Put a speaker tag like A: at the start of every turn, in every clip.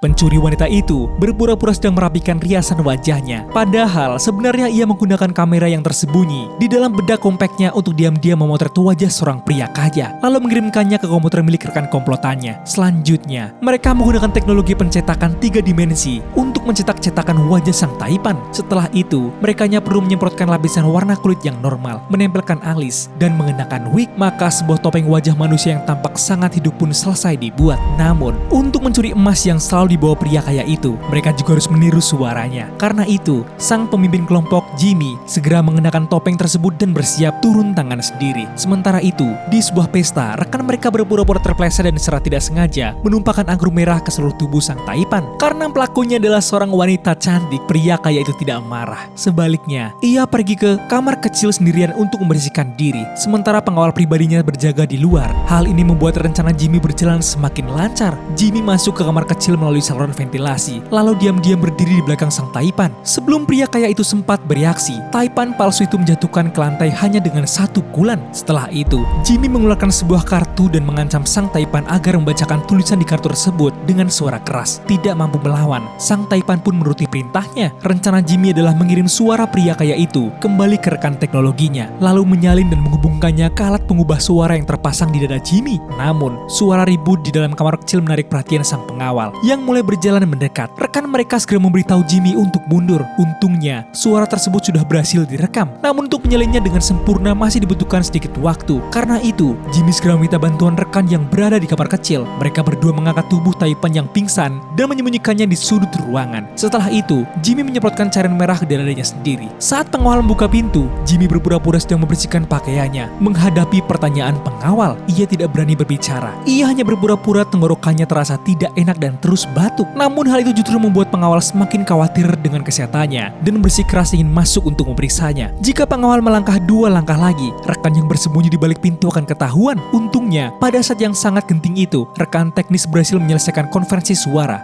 A: Pencuri wanita itu berpura-pura sedang merapikan riasan wajahnya. Padahal sebenarnya ia menggunakan kamera yang tersembunyi di dalam bedak kompaknya untuk diam-diam memotret wajah seorang pria kaya, lalu mengirimkannya ke komputer milik rekan komplotannya. Selanjutnya, mereka menggunakan teknologi pencetakan 3 dimensi untuk mencetak cetakan wajah sang taipan. Setelah itu, mereka perlu menyemprotkan lapisan warna kulit yang normal, menempelkan alis, dan mengenakan wig. Maka sebuah topeng wajah manusia yang tampak sangat hidup pun selesai dibuat. Namun, untuk mencuri emas yang selalu dibawa pria kaya itu, mereka juga harus meniru suaranya. Karena itu, sang pemimpin kelompok, Jimmy, segera mengenakan topeng tersebut dan bersiap turun tangan sendiri. Sementara itu, di sebuah pesta, rekan mereka berpura-pura terpeleset dan secara tidak sengaja menumpahkan anggur merah ke seluruh tubuh sang taipan. Karena pelakunya adalah seorang wanita cantik, pria kaya itu tidak marah. Sebaliknya, ia pergi ke kamar kecil sendirian untuk membersihkan diri, sementara pengawal pribadinya berjaga di luar. Hal ini membuat rencana Jimmy berjalan semakin lancar. Jimmy masuk ke kamar kecil melalui saluran ventilasi, lalu diam-diam berdiri di belakang sang taipan. Sebelum pria kaya itu sempat bereaksi, taipan palsu itu menjatuhkan ke lantai hanya dengan 1 pukulan. Setelah itu, Jimmy mengeluarkan sebuah kartu dan mengancam sang taipan agar membacakan tulisan di kartu tersebut dengan suara keras. Tidak mampu melawan, sang taipan pun menuruti perintahnya. Rencana Jimmy adalah mengirim suara pria kaya itu kembali ke rekan teknologinya, lalu menyalin dan menghubungkannya ke alat pengubah suara yang terpasang di dada Jimmy. Namun, suara ribut di dalam kamar kecil menarik perhatian sang pengawal yang mulai berjalan mendekat. Rekan mereka segera memberitahu Jimmy untuk mundur. Untungnya, suara tersebut sudah berhasil direkam. Namun untuk menyalinnya dengan sempurna masih dibutuhkan sedikit waktu. Karena itu, Jimmy segera meminta bantuan rekan yang berada di kamar kecil. Mereka berdua mengangkat tubuh taipan yang pingsan dan menyembunyikannya di sudut ruangan. Setelah itu, Jimmy menyemprotkan cairan merah ke dadanya sendiri. Saat pengawal membuka pintu, Jimmy berpura-pura sedang membersihkan pakaiannya. Menghadapi pertanyaan pengawal, ia tidak berani berbicara. Ia hanya berpura-pura tenggorokannya terasa tidak enak dan terus batuk. Namun hal itu justru membuat pengawal semakin khawatir dengan kesehatannya dan bersikeras ingin masuk untuk memeriksanya. Jika pengawal melangkah 2 langkah lagi, rekan yang bersembunyi di balik pintu akan ketahuan. Untungnya, pada saat yang sangat genting itu, rekan teknis berhasil menyelesaikan konferensi suara.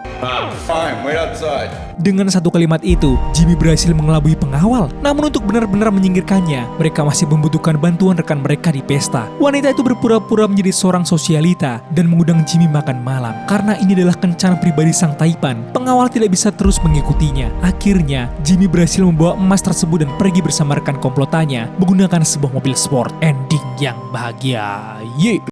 B: Fine, wait outside.
A: Dengan 1 kalimat itu, Jimmy berhasil mengelabui pengawal. Namun untuk benar-benar menyingkirkannya, mereka masih membutuhkan bantuan rekan mereka di pesta. Wanita itu berpura-pura menjadi seorang sosialita dan mengundang Jimmy makan malam. Karena ini adalah kencan pribadi sang taipan, pengawal tidak bisa terus mengikutinya. Akhirnya, Jimmy berhasil membawa emas tersebut dan pergi bersama rekan komplotannya menggunakan sebuah mobil sport. Ending yang bahagia. Yeay!